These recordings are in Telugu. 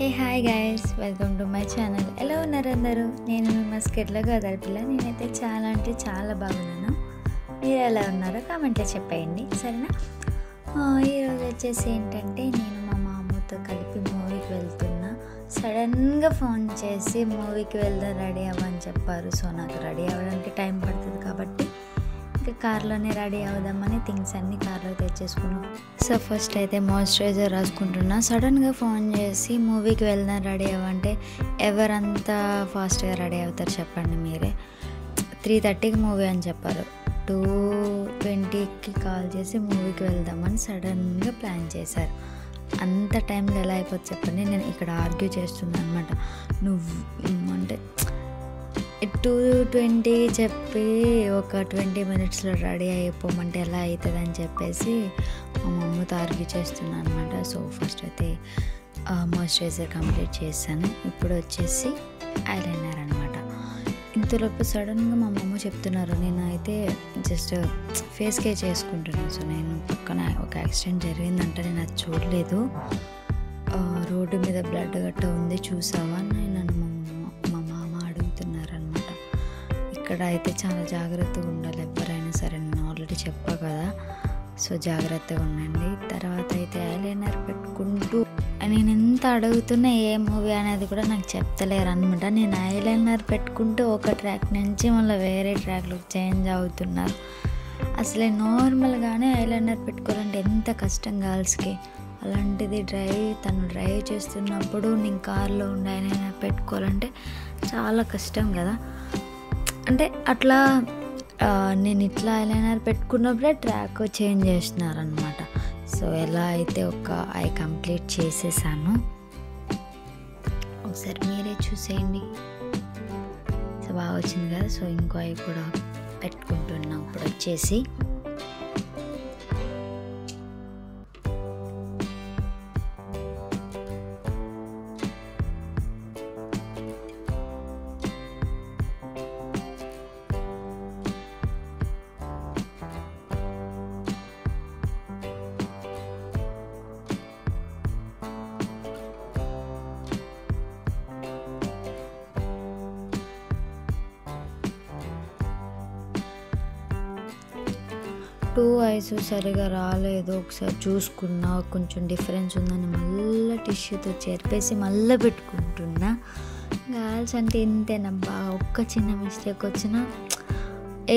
Hey hi guys, welcome to my channel. ఎలా ఉన్నారు అందరూ? నేను మీ మస్కెట్లో గోదావరి పిల్ల. నేనైతే చాలా అంటే చాలా బాగున్నాను. మీరు ఎలా ఉన్నారో కామెంట్లో చెప్పేయండి, సరేనా? ఈరోజు వచ్చేసి ఏంటంటే నేను మా మామతో కలిపి మూవీకి వెళ్తున్నా. సడన్గా ఫోన్ చేసి మూవీకి వెళ్దాం రెడీ అవ్వని చెప్పారు. సో నాకు రెడీ అవ్వడానికి టైం పడుతుంది కాబట్టి ఇంకా కార్లోనే రెడీ అవుదామని థింగ్స్ అన్నీ కార్లో తెచ్చేసుకున్నాం. సో ఫస్ట్ అయితే మాయిశ్చరైజర్ రాసుకుంటున్నా. సడన్గా ఫోన్ చేసి మూవీకి వెళ్దాం రెడీ అవ్వంటే ఎవరంతా ఫాస్ట్గా రెడీ అవుతారు చెప్పండి మీరే. 3:30కి మూవీ అని చెప్పారు. 2:20కి కాల్ చేసి మూవీకి వెళ్దామని సడన్గా ప్లాన్ చేశారు. అంత టైంలో ఎలా అయిపోతుంది చెప్పండి. నేను ఇక్కడ ఆర్గ్యూ చేస్తున్నాను అనమాట. నువ్వు అంటే 2:20 చెప్పి ఒక 20 మినిట్స్లో రెడీ అయిపోమంటే ఎలా అవుతుంది అని చెప్పేసి మా మమ్మీతో ఆర్గ్యూ చేస్తున్నాను అనమాట. సో ఫస్ట్ అయితే మాయిశ్చరైజర్ కంప్లీట్ చేశాను. ఇప్పుడు వచ్చేసి ఐలైనర్ అనమాట. ఇంతలోపు సడన్గా మా మమ్మ చెప్తున్నారు, నేను అయితే జస్ట్ ఫేస్కే చేసుకుంటున్నాను. సో నేను పక్కన ఒక యాక్సిడెంట్ జరిగిందంటే నేను అది చూడలేదు. రోడ్డు మీద బ్లడ్ గట్ట ఉంది చూసావా అని నన్ను మా మామ అడుగుతున్నారనమాట. ఇక్కడ అయితే చాలా జాగ్రత్తగా ఉండాలి ఎవరైనా సరే, నేను ఆల్రెడీ చెప్పా కదా. సో జాగ్రత్తగా ఉండండి. తర్వాత అయితే ఐలైనర్ పెట్టుకుంటూ నేను ఎంత అడుగుతున్నా ఏ మూవీ అనేది కూడా నాకు చెప్తలేరు అనమాట. నేను ఐలైనర్ పెట్టుకుంటూ ఒక ట్రాక్ నుంచి మళ్ళీ వేరే ట్రాక్లోకి చేంజ్ అవుతున్నారు. అసలే నార్మల్గానే ఐలైనర్ పెట్టుకోవాలంటే ఎంత కష్టం గర్ల్స్కి. అలాంటిది తను డ్రైవ్ చేస్తున్నప్పుడు నేను కార్లో ఉండి ఐలైనర్ పెట్టుకోవాలంటే చాలా కష్టం కదా. అంటే అట్లా నేను ఇట్లా ఐలైనర్ పెట్టుకున్నప్పుడే ట్రాక్ చేంజ్ చేస్తున్నారనమాట. సో ఎలా అయితే ఒక ఐ కంప్లీట్ చేసేసాను, ఒకసారి మీరే చూసేయండి. సో బాగా వచ్చింది కదా. సో ఇంకో ఐ కూడా పెట్టుకుంటున్నాం ఇప్పుడు వచ్చేసి. టూ ఐస్ సరిగా రాలేదు, ఒకసారి చూసుకున్నా కొంచెం డిఫరెన్స్ ఉందని మళ్ళీ టిష్యూతో చెరిపేసి మళ్ళీ పెట్టుకుంటున్నా. గర్ల్స్ అంటే ఇంతేనబ్బా, ఒక్క చిన్న మిస్టేక్ వచ్చినా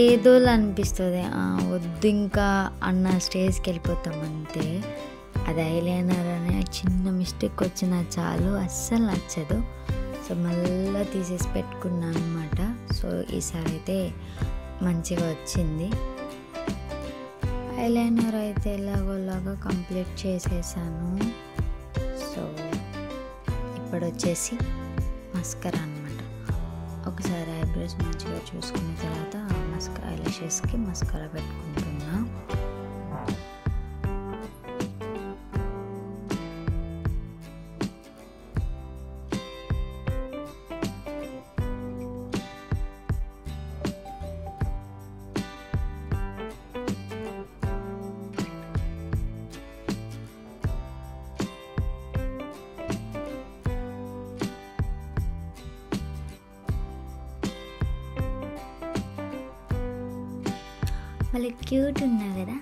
ఏదోలా అనిపిస్తుంది. వద్దు ఇంకా అన్న స్టేజ్కి వెళ్ళిపోతాం అంతే. అది ఐలైనర్ అనే చిన్న మిస్టేక్ వచ్చినా చాలు, అస్సలు నచ్చదు. సో మళ్ళీ తీసేసి పెట్టుకున్నాను అనమాట. సో ఈసారి అయితే మంచిగా వచ్చింది. ఐలైనర్ అయితే ఎలాగోలాగా కంప్లీట్ చేసేసాను. సో ఇప్పుడు వచ్చేసి మస్కరా అనమాట. ఒకసారి ఐబ్రోస్ మంచిగా చూసుకున్న తర్వాత ఐలాషెస్కి మస్కరా పెట్టుకుంటున్నా. మళ్ళీ క్యూట్ ఉన్నా కదా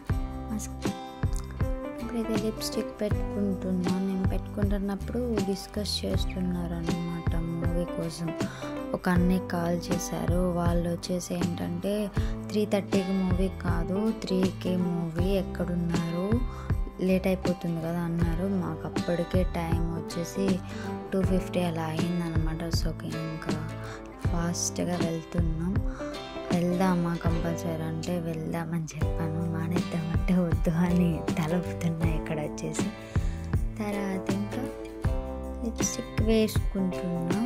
ఇప్పుడైతే లిప్స్టిక్ పెట్టుకుంటున్నాను. నేను పెట్టుకుంటున్నప్పుడు డిస్కస్ చేస్తున్నారు అన్నమాట మూవీ కోసం. ఒక అన్నయ్య కాల్ చేశారు. వాళ్ళు వచ్చేసి ఏంటంటే 3:30కి మూవీ కాదు 3కి మూవీ, ఎక్కడున్నారు, లేట్ అయిపోతుంది కదా అన్నారు. మాకు అప్పటికే టైం వచ్చేసి 2:50 అలా అయిందనమాట. సో ఇంకా ఫాస్ట్గా వెళ్దామా కంపల్సరీ అంటే వెళ్దామని చెప్పాను. మానేద్దామంటే వద్దు అని తలపుతున్నా ఇక్కడ వచ్చేసి. తర్వాత ఇంకా లిప్స్టిక్ వేసుకుంటున్నా.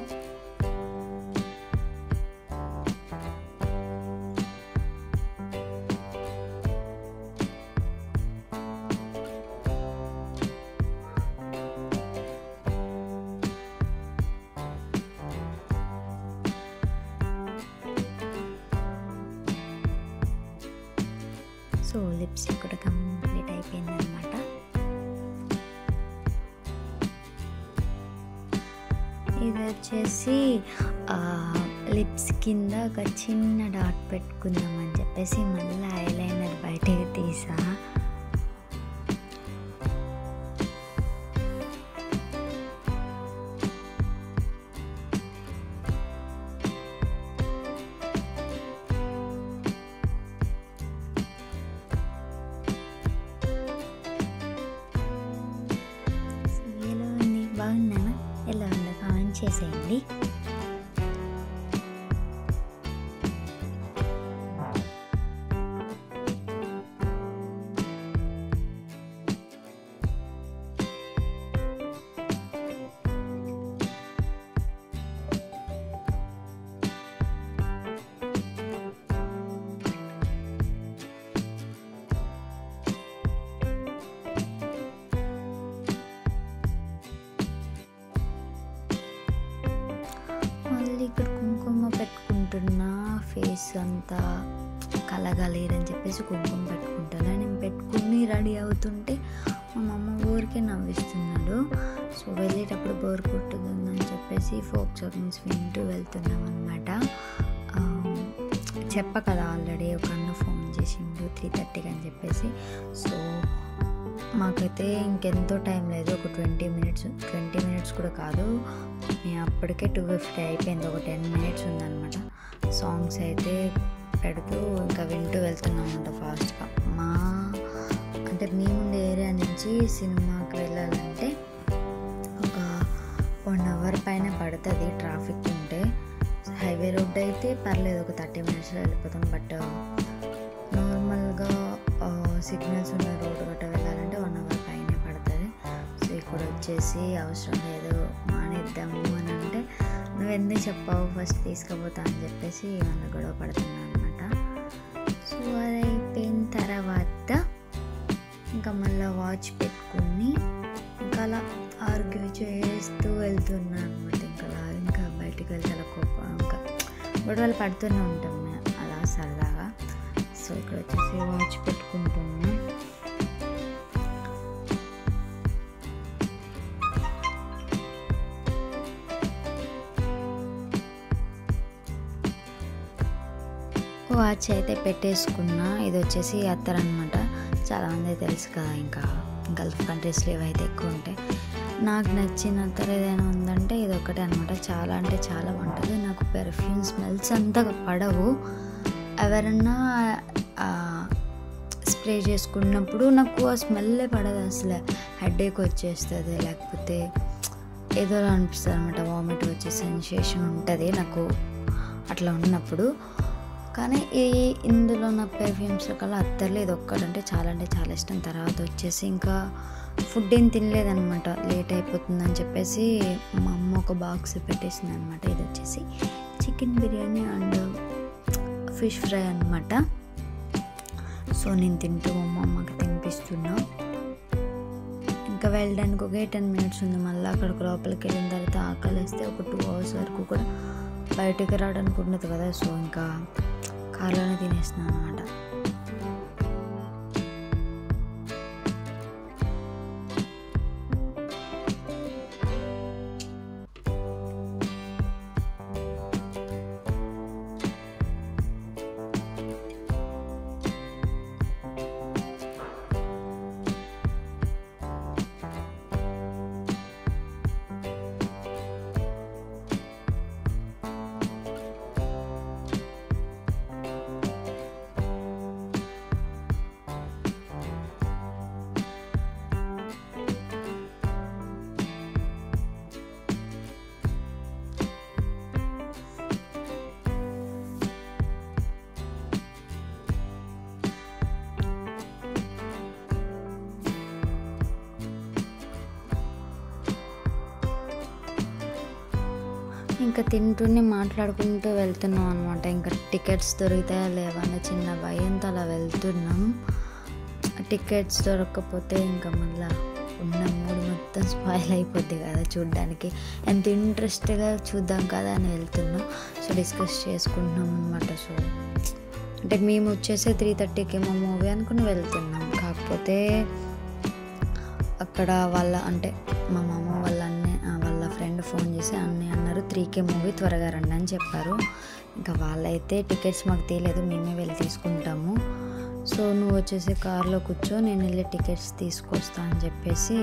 సో లిప్స్టిక్ కూడా కంప్లీట్ అయిపోయింది అనమాట. ఇది వచ్చేసి లిప్స్ కింద ఒక చిన్న డాట్ పెట్టుకుందామని చెప్పేసి మళ్ళీ ఐలైనర్ బయటకి తీసా. ఎలా ఉంది, బాగున్నానా? ఎలా ఉందో కామెంట్ చేసేయండి. మళ్ళీ ఇక్కడ కుంకుమ పెట్టుకుంటున్నా, ఫేస్ అంతా కలగలేదని చెప్పేసి కుంకుమ పెట్టుకుంటున్నా. నేను పెట్టుకుని రెడీ అవుతుంటే మా అమ్మ ఊరికే నవ్విస్తున్నాడు. సో వెళ్ళేటప్పుడు బోర్ కొట్టుతుందని చెప్పేసి ఫోక్ సాంగ్స్ వింటూ వెళ్తున్నాం అనమాట. చెప్ప కదా ఆల్రెడీ ఒక అన్న ఫోన్ చేసిండు 3:30 అని చెప్పేసి. సో మాకైతే ఇంకెంతో టైం లేదు, ఒక 20 మినిట్స్ కూడా కాదు, అప్పటికే 2:50 అయిపోయింది. ఒక 10 మినిట్స్ ఉందన్నమాట. సాంగ్స్ అయితే పెడుతూ ఇంకా వింటూ వెళ్తున్నాం అనమాట ఫాస్ట్గా. అంటే మేముండే ఏరియా నుంచి సినిమాకి వెళ్ళాలంటే ఒక 1 అవర్ పైన పడుతుంది ట్రాఫిక్ ఉంటే. హైవే రోడ్ అయితే పర్లేదు, ఒక 30 మినిట్స్లో వెళ్ళిపోతాం. బట్ నార్మల్గా సిగ్నల్స్ ఉన్న రోడ్డు గట్ట వెళ్ళాలంటే 1 అవర్ పైనే పడుతుంది. సో ఇక్కడ వచ్చేసి అవసరం లేదు మానేద్దాము అని అంటే, నువ్వు ఎందుకు చెప్పావు ఫస్ట్ తీసుకుపోతా అని చెప్పేసి మన గొడవ పడుతున్నాను అనమాట. సో అది అయిపోయిన తర్వాత ఇంకా మళ్ళీ వాచ్ పెట్టుకుని ఇంకా అలా ఆర్గ్యూ చేస్తూ వెళ్తున్నాను అనమాట. ఇంకా బయటికి వెళ్తే అలా ఇంకా గొడవలు పడుతూనే ఉంటాం అలా సరదాగా. సో ఇక్కడ వచ్చేసి వాచ్ పెట్టుకుంటున్నా. వాచ్ అయితే పెట్టేసుకున్నా. ఇది వచ్చేసి అత్తర్ అనమాట. చాలామంది తెలుసు కదా, ఇంకా గల్ఫ్ కంట్రీస్లో ఇవైతే ఎక్కువ ఉంటాయి. నాకు నచ్చిన అత్తర్ ఏదైనా ఉందంటే ఇది ఒకటే అనమాట. చాలా అంటే చాలా బాగుంటుంది. నాకు పెర్ఫ్యూమ్ స్మెల్స్ అంతగా పడవు. ఎవరన్నా స్ప్రే చేసుకున్నప్పుడు నాకు ఆ స్మెల్లే పడదు అసలు. హెడేక్ వచ్చేస్తుంది, లేకపోతే ఏదోలా అనిపిస్తుంది అనమాట. వామిట్ వచ్చే సెన్సేషన్ ఉంటుంది నాకు అట్లా ఉన్నప్పుడు. కానీ ఇందులో నా పెర్ఫ్యూమ్స్ కల్లా అత్తర్లో ఇది ఒక్కటంటే చాలా ఇష్టం. తర్వాత వచ్చేసి ఇంకా ఫుడ్ ఏం తినలేదనమాట, లేట్ అయిపోతుందని చెప్పేసి మా అమ్మ ఒక బాక్స్ పెట్టేసింది అనమాట. ఇది వచ్చేసి chicken biryani and fish fry అనమాట. సో నేను తింటూ మా అమ్మకి తినిపిస్తున్నా. ఇంకా వెళ్ళడానికి ఒక 10 మినిట్స్ ఉంది. మళ్ళీ అక్కడికి లోపలికి వెళ్ళిన తర్వాత ఆకలి వేస్తే ఒక 2 అవర్స్ వరకు కూడా బయటకు రావడానికి ఉండదు కదా. సో ఇంకా కార్లోనే తినేస్తున్నాను అనమాట. ఇంకా తింటూనే మాట్లాడుకుంటూ వెళ్తున్నాం అనమాట. ఇంకా టికెట్స్ దొరుకుతాయా లేవన్న చిన్న భయంతో అలా వెళ్తున్నాం. టికెట్స్ దొరకకపోతే ఇంకా మళ్ళీ ఉన్న మూడు మొత్తం స్పాయిల్ అయిపోద్ది కదా చూడ్డానికి. ఎంత ఇంట్రెస్ట్గా చూద్దాం కదా అని వెళ్తున్నాం. సో డిస్కస్ చేసుకుంటున్నాం అనమాట. సో అంటే మేము వచ్చేసి 3:30కి ఏమో మూవీ అనుకుని వెళ్తున్నాం. కాకపోతే అక్కడ వాళ్ళ అంటే మా మామ వాళ్ళ వాళ్ళ ఫ్రెండ్ అన్నయ్యకి ఫోన్ చేసి అన్నయ్య అన్నారు 3K మూవీ త్వరగా రండి అని చెప్పారు. ఇంకా వాళ్ళైతే టికెట్స్ మాకు తెలియదు, మేమే వెళ్ళి తీసుకుంటాము. సో నువ్వు వచ్చేసి కార్లో కూర్చో, నేను వెళ్ళి టికెట్స్ తీసుకొస్తా అని చెప్పేసి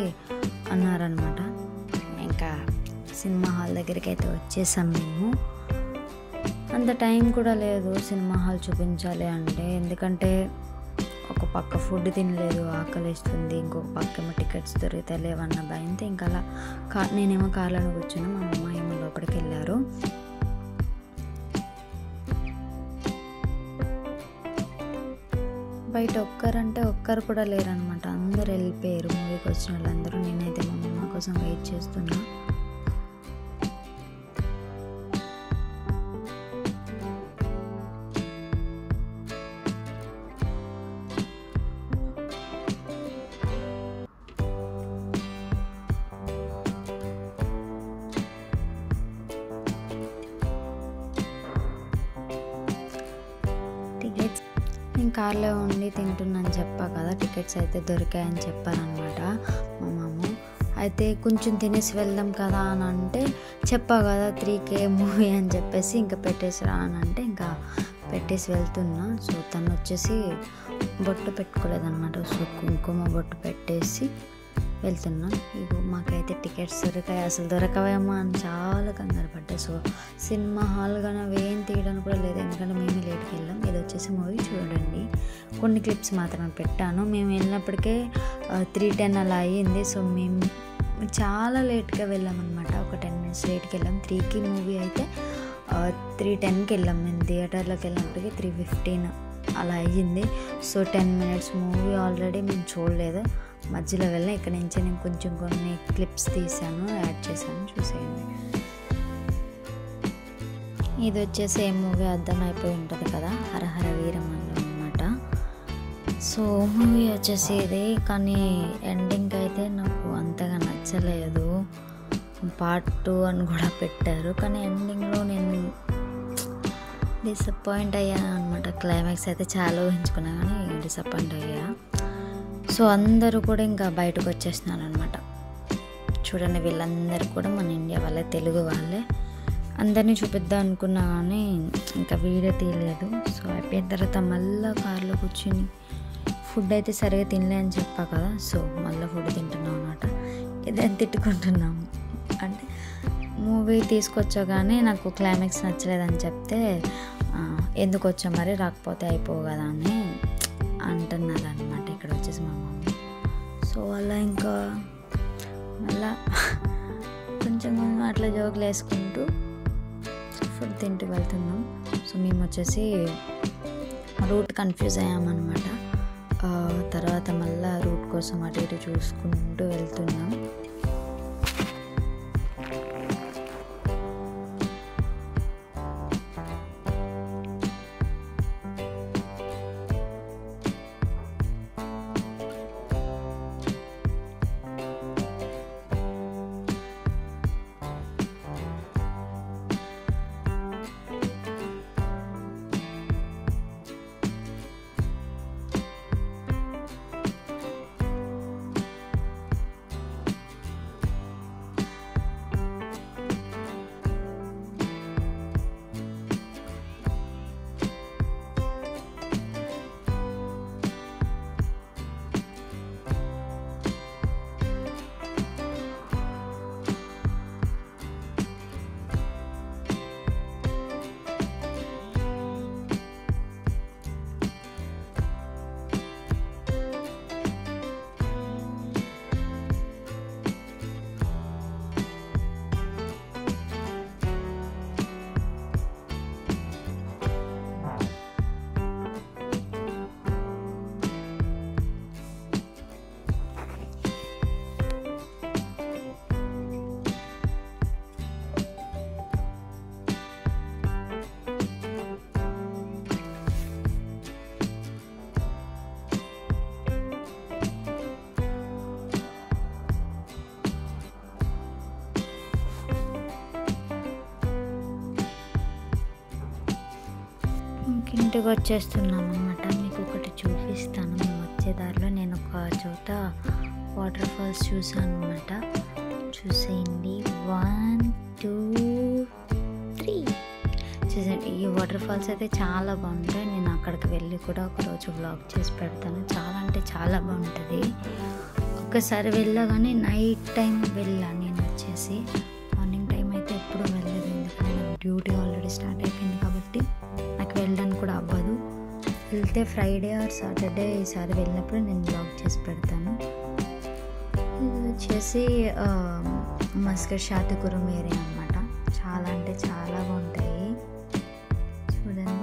అన్నారనమాట. ఇంకా సినిమా హాల్ దగ్గరికి అయితే వచ్చేసాం మేము. అంత టైం కూడా లేదు సినిమా హాల్ చూపించాలి అంటే, ఎందుకంటే ఒక పక్క ఫుడ్ తినలేదు, ఆకలిస్తుంది, ఇంకొక పక్క ఏమో టికెట్స్ దొరికితే లేవన్న భయంతో ఇంకా అలా నేనేమో కార్లోనే కూర్చున్నా, మా అమ్మ ఏమో లోపలికి వెళ్ళారు. బయట ఒక్కరు కూడా లేరనమాట, అందరూ వెళ్ళిపోయారు మూవీకి వచ్చిన వాళ్ళందరూ. నేనైతే మా అమ్మ కోసం వెయిట్ చేస్తున్నా. టికెట్స్ నేను కార్లో ఉండి తింటున్నాను చెప్పా కదా, టికెట్స్ అయితే దొరికాయని చెప్పారనమాట మా మామ. అయితే కొంచెం తినేసి వెళ్దాం కదా అని అంటే, చెప్పా కదా 3K మూవీ అని చెప్పేసి ఇంకా పెట్టేసిరా అని అంటే ఇంకా పెట్టేసి వెళ్తున్నా. సో తను వచ్చేసి బొట్టు పెట్టుకోలేదన్నమాట, సో కుంకుమ బొట్టు పెట్టేసి వెళ్తున్నా. ఇగో మాకైతే టికెట్స్ దొరికాయి, అసలు దొరకవేమో అని చాలా కంగారు పడ్డా. సో సినిమా హాల్ కానీ అవేం తీయడానికి కూడా లేదు, ఎందుకంటే మేము లేట్కి వెళ్ళాం. ఇది వచ్చేసి మూవీ చూడండి, కొన్ని క్లిప్స్ మాత్రమే పెట్టాను. మేము వెళ్ళినప్పటికే 3:10 అలా అయ్యింది. సో మేము చాలా లేట్గా వెళ్ళామన్నమాట, ఒక 10 minutes లేట్కి వెళ్ళాం. 3K మూవీ అయితే 3:10కి వెళ్ళాం, మేము థియేటర్లోకి వెళ్ళినప్పటికీ 3:15 అలా అయ్యింది. సో 10 minutes మూవీ ఆల్రెడీ మేము చూడలేదు, మధ్యలో వెళ్ళిన. ఇక్కడ నుంచి నేను కొన్ని క్లిప్స్ తీసాను, యాడ్ చేశాను, చూసేయండి. ఇది వచ్చేసి ఏ మూవీ అర్థమైపోయి ఉంటుంది కదా, హరహర వీరమల్లు అనమాట. సో మూవీ వచ్చేసి ఇది, కానీ ఎండింగ్ అయితే నాకు అంతగా నచ్చలేదు. పార్ట్ 2 అని కూడా పెట్టారు, కానీ ఎండింగ్లో నేను డిసప్పాయింట్ అయ్యాను అనమాట. క్లైమాక్స్ అయితే చాలా ఊహించుకున్నా కానీ డిసప్పాయింట్ అయ్యా. సో అందరూ కూడా ఇంకా బయటకు వచ్చేస్తున్నారు అనమాట. చూడండి వీళ్ళందరూ కూడా మన ఇండియా వాళ్ళే, తెలుగు వాళ్ళే. అందరినీ చూపిద్దాం అనుకున్నా కానీ ఇంకా వీడియో తీయలేదు. సో అయిపోయిన తర్వాత మళ్ళీ కార్లో కూర్చుని ఫుడ్ అయితే సరిగా తినలే అని చెప్పా కదా, సో మళ్ళీ ఫుడ్ తింటున్నాం అనమాట. ఇదేం తిట్టుకుంటున్నాము అంటే, మూవీ తీసుకొచ్చా కానీ నాకు క్లైమాక్స్ నచ్చలేదని చెప్తే, ఎందుకు వచ్చా మరి రాకపోతే అయిపోవు కదా అని అంటున్నారు అనమాట ఇక్కడ వచ్చేసి మా మమ్మీ. సో అలా ఇంకా మళ్ళా కొంచెం అట్లా జోకులు వేసుకుంటూ ఫుడ్ తింటూ వెళ్తున్నాం. సో మేము వచ్చేసి రూట్ కన్ఫ్యూజ్ అయ్యామన్నమాట. తర్వాత మళ్ళీ రూట్ కోసం అటు ఇటు చూసుకుంటూ వెళ్తున్నాం. ఇంటికి వచ్చేస్తున్నాం అన్నమాట. మీకు ఒకటి చూపిస్తాను. మేము వచ్చే దారిలో నేను ఒక చోట వాటర్ ఫాల్స్ చూసాను అన్నమాట. చూసేయండి. 1 2, 3 చూసండి. ఈ వాటర్ ఫాల్స్ అయితే చాలా బాగుంటాయి. నేను అక్కడికి వెళ్ళి కూడా ఒకరోజు వ్లాగ్ చేసి పెడతాను. చాలా అంటే చాలా బాగుంటుంది. ఒక్కసారి వెళ్ళగానే నైట్ టైం వెళ్ళాను. నేను వచ్చేసి మార్నింగ్ టైం అయితే ఎప్పుడు వెళ్ళలేదు, ఎందుకంటే నాకు డ్యూటీ ఆల్రెడీ స్టార్ట్ అయిపోయింది కాబట్టి నాకు వెళ్ళడానికి కూడా అవ్వదు. వెళ్తే ఫ్రైడే ఆర్ సాటర్డే ఈసారి వెళ్ళినప్పుడు నేను వ్లాగ్ చేసి పెడతాను. ఇది వచ్చేసి మస్కట్ శాతకురం ఏరియా అన్నమాట. చాలా అంటే చాలా బాగుంటాయి. చూడండి,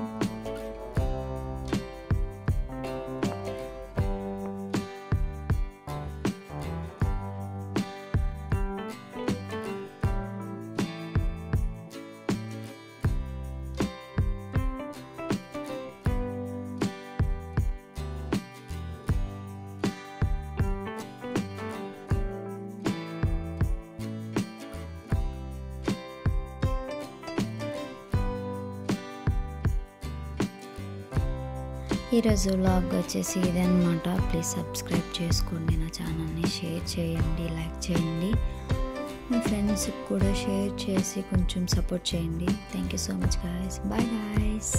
ఈరోజు వ్లాగ్ వచ్చేసి ఇదన్నమాట. ప్లీజ్ సబ్స్క్రైబ్ చేసుకోండి నా ఛానల్ని, షేర్ చేయండి, లైక్ చేయండి, మీ ఫ్రెండ్స్కి కూడా షేర్ చేసి కొంచెం సపోర్ట్ చేయండి. Thank you so much guys. Bye guys.